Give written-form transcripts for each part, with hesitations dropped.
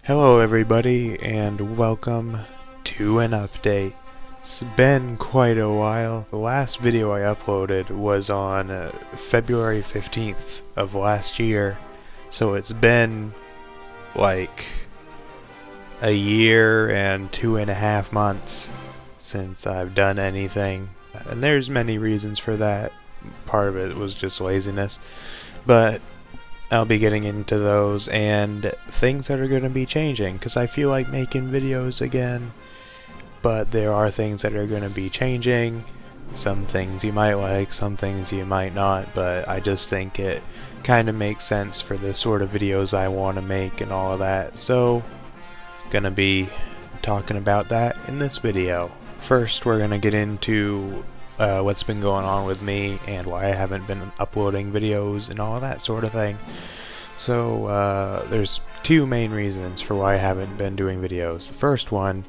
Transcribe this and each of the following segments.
Hello everybody and welcome to an update. It's been quite a while. The last video I uploaded was on February 15th of last year, so it's been like a year and 2.5 months since I've done anything, and there's many reasons for that. Part of it was just laziness, but I'll be getting into those and things that are going to be changing, because I feel like making videos again, but there are things that are going to be changing. Some things you might like, some things you might not, but I just think it kind of makes sense for the sort of videos I want to make and all of that, so gonna be talking about that in this video. First, we're gonna get into what's been going on with me and why I haven't been uploading videos and all of that sort of thing. So there's two main reasons for why I haven't been doing videos. The first one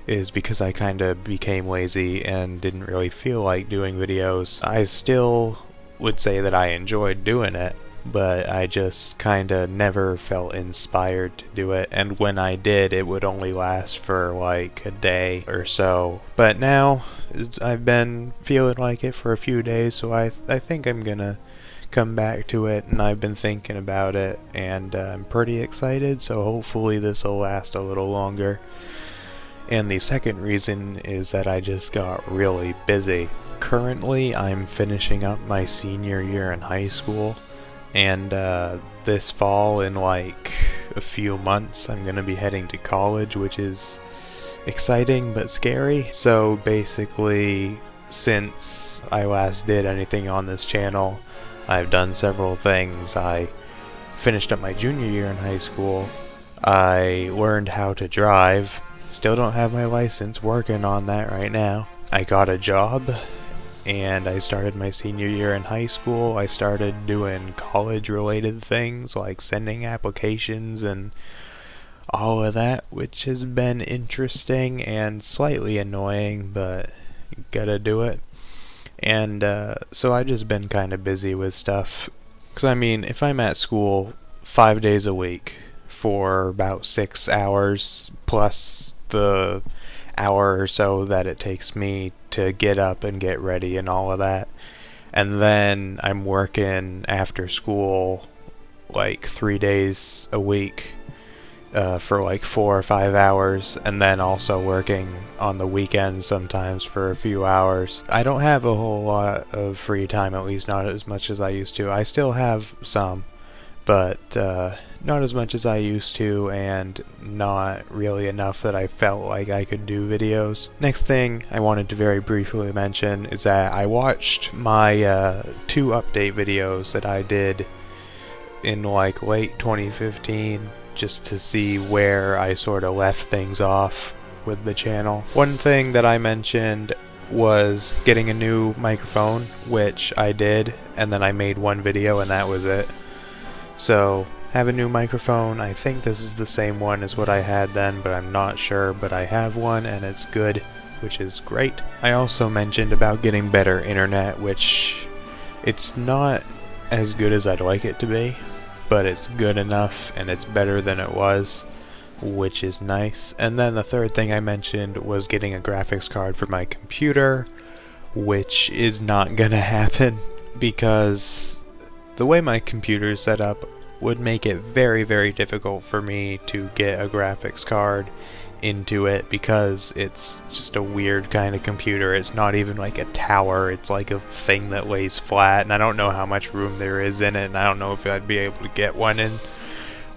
is because I kind of became lazy and didn't really feel like doing videos. I still would say that I enjoyed doing it, but I just kinda never felt inspired to do it, and when I did, it would only last for like a day or so. But now I've been feeling like it for a few days, so I think I'm gonna come back to it, and I've been thinking about it, and I'm pretty excited, so hopefully this will last a little longer. And the second reason is that I just got really busy. Currently, I'm finishing up my senior year in high school, and this fall, in like a few months, I'm gonna be heading to college, which is exciting but scary. So basically, since I last did anything on this channel, I've done several things. I finished up my junior year in high school, I learned how to drive, still don't have my license, working on that right now. I got a job, and I started my senior year in high school. I started doing college-related things like sending applications and all of that, which has been interesting and slightly annoying, but you gotta do it. And so I've just been kind of busy with stuff. Because I mean, if I'm at school 5 days a week for about 6 hours, plus the hour or so that it takes me to get up and get ready and all of that, and then I'm working after school like 3 days a week for like 4 or 5 hours, and then also working on the weekends sometimes for a few hours. I don't have a whole lot of free time, at least not as much as I used to. I still have some, but not as much as I used to, and not really enough that I felt like I could do videos. Next thing I wanted to very briefly mention is that I watched my 2 update videos that I did in like late 2015, just to see where I sort of left things off with the channel. One thing that I mentioned was getting a new microphone, which I did, and then I made one video and that was it. So, have a new microphone. I think this is the same one as what I had then, but I'm not sure, but I have one and it's good, which is great. I also mentioned about getting better internet, which it's not as good as I'd like it to be, but it's good enough and it's better than it was, which is nice. And then the third thing I mentioned was getting a graphics card for my computer, which is not gonna happen because the way my computer is set up would make it very, very difficult for me to get a graphics card into it, because it's just a weird kind of computer. It's not even like a tower, it's like a thing that lays flat, and I don't know how much room there is in it, and I don't know if I'd be able to get one in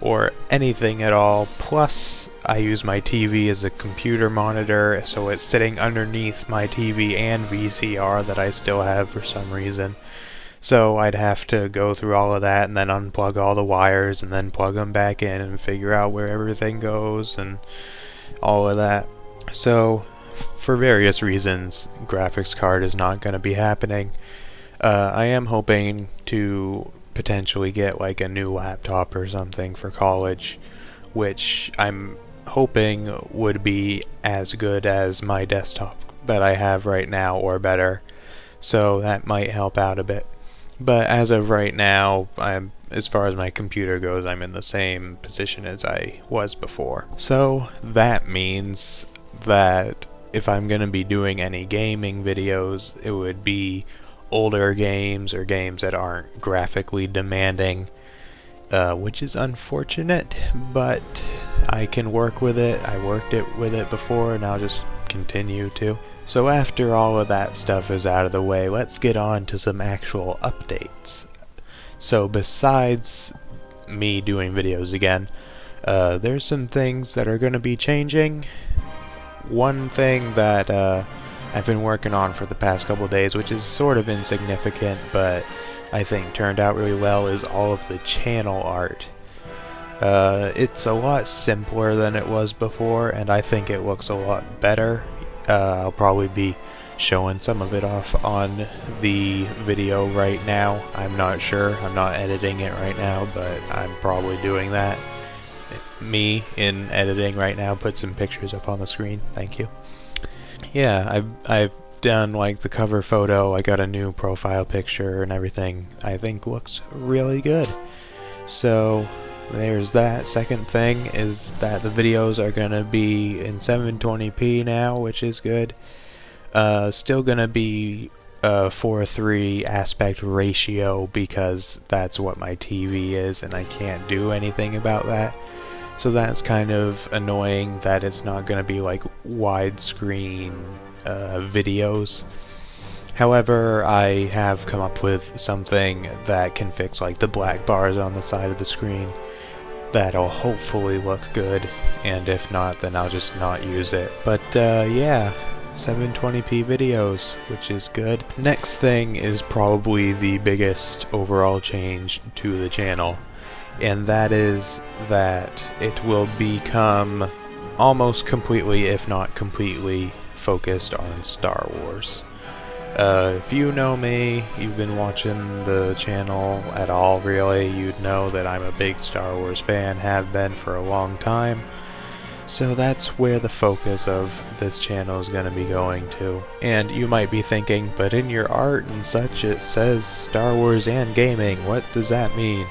or anything at all. Plus, I use my TV as a computer monitor, so it's sitting underneath my TV and VCR that I still have for some reason. So I'd have to go through all of that and then unplug all the wires and then plug them back in and figure out where everything goes and all of that. So for various reasons, graphics card is not going to be happening. I am hoping to potentially get like a new laptop or something for college, which I'm hoping would be as good as my desktop that I have right now or better. So that might help out a bit. But as of right now, I'm as far as my computer goes, I'm in the same position as I was before. So that means that if I'm going to be doing any gaming videos, it would be older games or games that aren't graphically demanding, which is unfortunate, but I can work with it. I worked with it before, and I'll just continue to. So after all of that stuff is out of the way, let's get on to some actual updates. So besides me doing videos again, there's some things that are going to be changing. One thing that I've been working on for the past couple days, which is sort of insignificant, but I think turned out really well, is all of the channel art. It's a lot simpler than it was before, and I think it looks a lot better. I'll probably be showing some of it off on the video right now. I'm not sure. I'm not editing it right now, but I'm probably doing that. Me in editing right now, put some pictures up on the screen. Thank you. Yeah, I've done like the cover photo. I got a new profile picture and everything. I think looks really good. So there's that. Second thing is that the videos are gonna be in 720p now, which is good. Still gonna be 4:3 aspect ratio because that's what my TV is, and I can't do anything about that. So that's kind of annoying that it's not going to be like widescreen videos. However, I have come up with something that can fix like the black bars on the side of the screen. That'll hopefully look good, and if not, then I'll just not use it. But yeah, 720p videos, which is good. Next thing is probably the biggest overall change to the channel, and that is that it will become almost completely, if not completely, focused on Star Wars. If you know me, you've been watching the channel at all really, you'd know that I'm a big Star Wars fan, have been for a long time. So that's where the focus of this channel is going to be going to. And you might be thinking, but in your art and such it says Star Wars and gaming, what does that mean?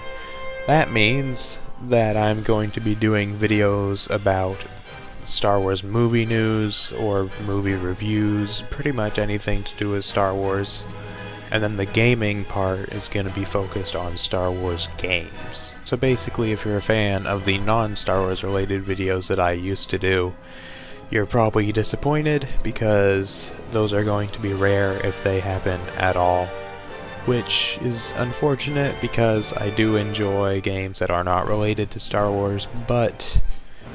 That means that I'm going to be doing videos about Star Wars movie news or movie reviews, pretty much anything to do with Star Wars. And then the gaming part is going to be focused on Star Wars games. So basically, if you're a fan of the non-Star Wars related videos that I used to do, you're probably disappointed because those are going to be rare if they happen at all. Which is unfortunate because I do enjoy games that are not related to Star Wars, but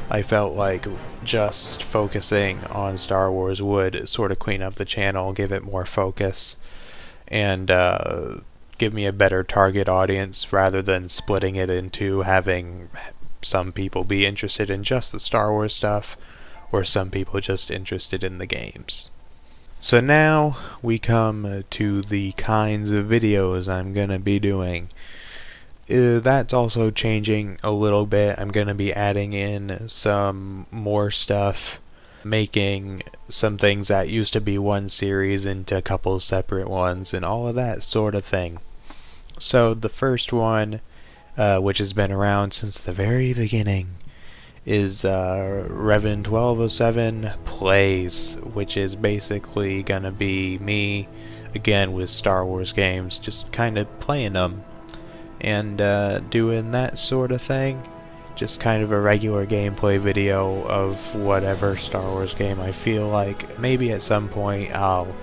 I felt like just focusing on Star Wars would sort of clean up the channel, give it more focus, and give me a better target audience rather than splitting it into having some people be interested in just the Star Wars stuff or some people just interested in the games. So now we come to the kinds of videos I'm gonna be doing. That's also changing a little bit. I'm gonna be adding in some more stuff, making some things that used to be one series into a couple separate ones and all of that sort of thing. So the first one, which has been around since the very beginning, is Revan 1207 Plays, which is basically gonna be me again with Star Wars games, just kind of playing them and doing that sort of thing. Just kind of a regular gameplay video of whatever Star Wars game I feel like. Maybe at some point I'll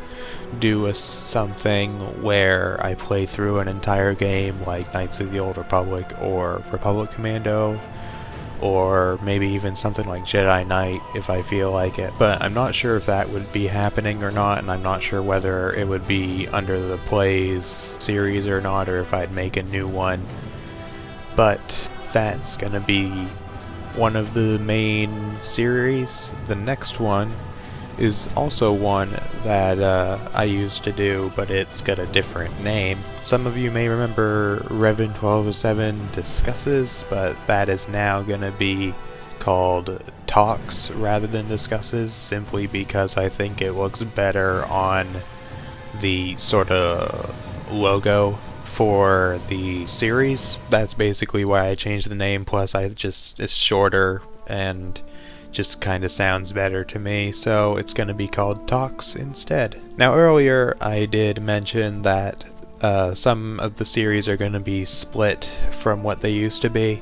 do something where I play through an entire game like Knights of the Old Republic or Republic Commando, or maybe even something like Jedi Knight if I feel like it. But I'm not sure if that would be happening or not, and I'm not sure whether it would be under the Plays series or not, or if I'd make a new one. But that's gonna be one of the main series. The next one is also one that I used to do, but it's got a different name. Some of you may remember Revan 1207 Discusses, but that is now gonna be called Talks rather than Discusses, simply because I think it looks better on the sort of logo for the series. That's basically why I changed the name, plus it's shorter and just kind of sounds better to me, so it's going to be called Talks instead. Now earlier I did mention that some of the series are going to be split from what they used to be,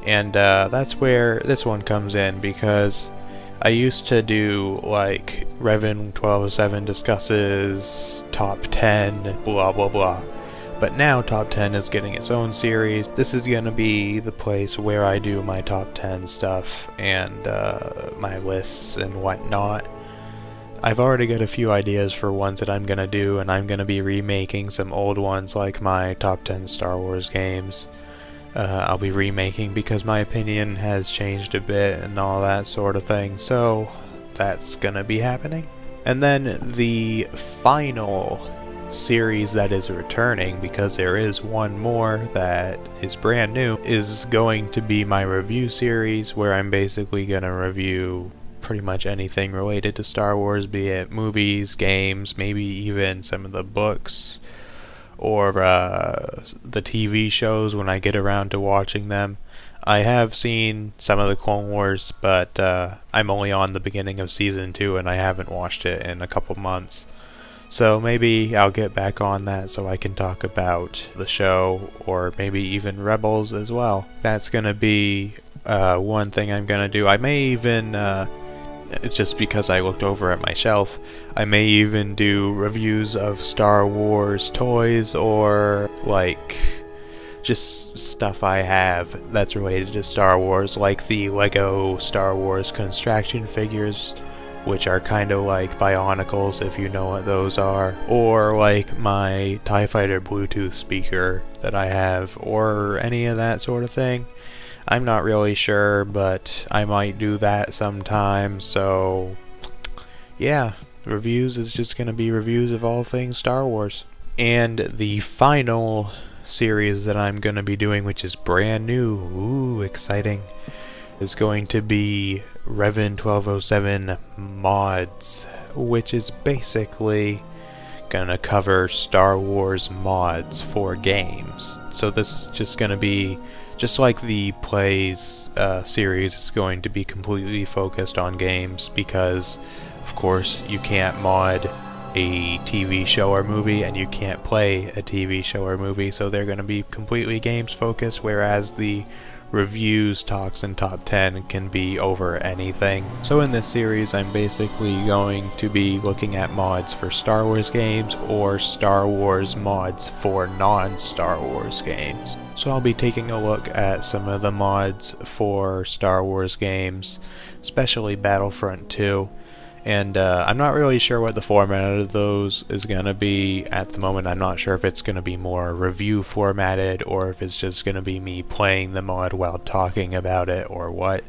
and that's where this one comes in, because I used to do like Revan 1207 discusses top 10 blah blah blah, but now Top 10 is getting its own series. This is going to be the place where I do my top 10 stuff and my lists and whatnot. I've already got a few ideas for ones that I'm going to do, and I'm going to be remaking some old ones like my top 10 Star Wars games. I'll be remaking because my opinion has changed a bit and all that sort of thing, so that's going to be happening. And then the final series that is returning, because there is one more that is brand new, is going to be my review series, where I'm basically going to review pretty much anything related to Star Wars, be it movies, games, maybe even some of the books or the TV shows when I get around to watching them. I have seen some of the Clone Wars, but I'm only on the beginning of season 2 and I haven't watched it in a couple months. So maybe I'll get back on that so I can talk about the show, or maybe even Rebels as well. That's going to be one thing I'm going to do. I may even, just because I looked over at my shelf, I may even do reviews of Star Wars toys, or like just stuff I have that's related to Star Wars, like the Lego Star Wars construction figures, which are kind of like Bionicles, if you know what those are, or like my TIE Fighter Bluetooth speaker that I have, or any of that sort of thing. I'm not really sure, but I might do that sometime, so yeah, reviews is just going to be reviews of all things Star Wars. And the final series that I'm going to be doing, which is brand new, ooh, exciting, is going to be Revan 1207 Mods, which is basically gonna cover Star Wars mods for games. So this is just gonna be, just like the Plays series, is going to be completely focused on games, because of course you can't mod a TV show or movie and you can't play a TV show or movie, so they're gonna be completely games focused, whereas the reviews, talks, and top 10 can be over anything. So in this series I'm basically going to be looking at mods for Star Wars games, or Star Wars mods for non-Star Wars games. So I'll be taking a look at some of the mods for Star Wars games, especially Battlefront 2. And I'm not really sure what the format of those is going to be at the moment. I'm not sure if it's going to be more review formatted, or if it's just going to be me playing the mod while talking about it, or what.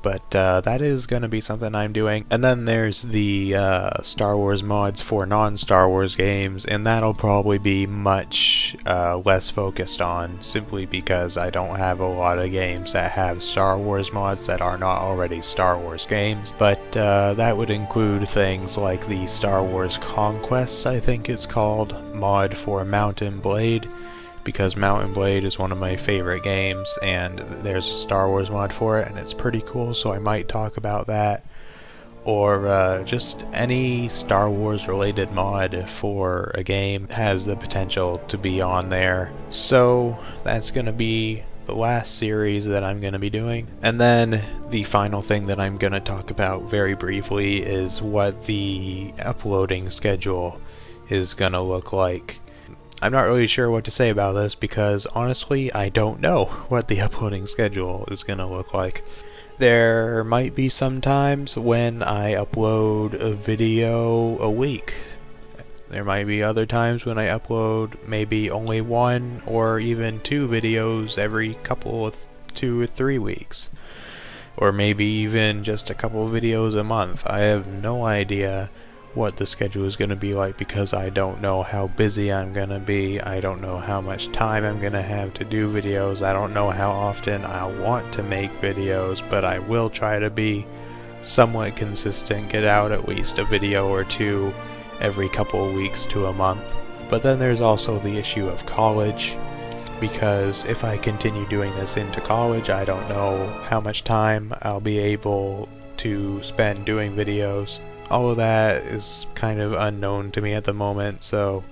But that is going to be something I'm doing. And then there's the Star Wars mods for non-Star Wars games, and that'll probably be much less focused on, simply because I don't have a lot of games that have Star Wars mods that are not already Star Wars games. But that would include things like the Star Wars Conquest, I think it's called, mod for Mount and Blade, because Mount and Blade is one of my favorite games, and there's a Star Wars mod for it, and it's pretty cool, so I might talk about that. Or just any Star Wars related mod for a game has the potential to be on there. So that's going to be the last series that I'm going to be doing. And then the final thing that I'm going to talk about very briefly is what the uploading schedule is going to look like. I'm not really sure what to say about this, because honestly I don't know what the uploading schedule is going to look like. There might be some times when I upload a video a week. There might be other times when I upload maybe only 1 or even 2 videos every couple of 2 or 3 weeks. Or maybe even just a couple of videos a month. I have no idea what the schedule is going to be like, because I don't know how busy I'm going to be. I don't know how much time I'm going to have to do videos. I don't know how often I'll want to make videos, but I will try to be somewhat consistent, get out at least a video or 2 every couple of weeks to a month. But then there's also the issue of college, because if I continue doing this into college, I don't know how much time I'll be able to spend doing videos. All of that is kind of unknown to me at the moment, so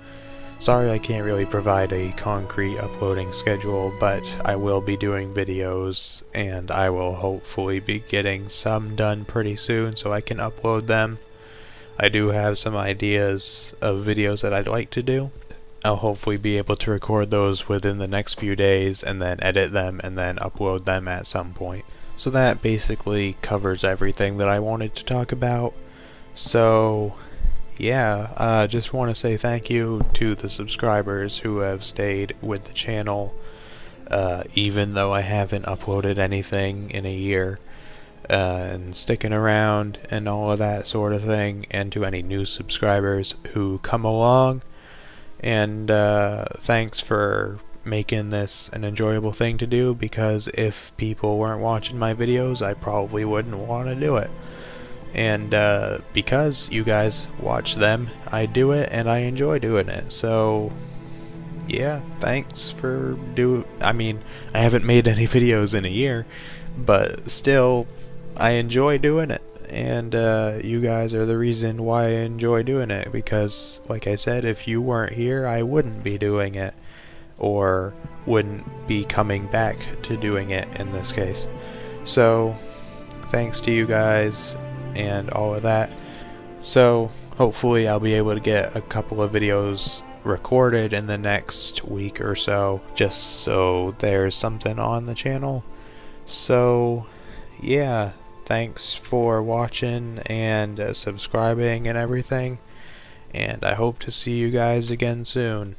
sorry I can't really provide a concrete uploading schedule, but I will be doing videos, and I will hopefully be getting some done pretty soon so I can upload them. I do have some ideas of videos that I'd like to do. I'll hopefully be able to record those within the next few days and then edit them and then upload them at some point. So that basically covers everything that I wanted to talk about. So yeah, just want to say thank you to the subscribers who have stayed with the channel, even though I haven't uploaded anything in a year, and sticking around and all of that sort of thing, and to any new subscribers who come along, and thanks for making this an enjoyable thing to do, because if people weren't watching my videos, I probably wouldn't want to do it. And because you guys watch them, I do it and I enjoy doing it. So yeah, thanks for I haven't made any videos in a year, but still I enjoy doing it, and you guys are the reason why I enjoy doing it, because like I said, if you weren't here, I wouldn't be doing it, or wouldn't be coming back to doing it in this case. So thanks to you guys and all of that. So hopefully I'll be able to get a couple of videos recorded in the next week or so, just so there's something on the channel. So yeah, thanks for watching and subscribing and everything, and I hope to see you guys again soon.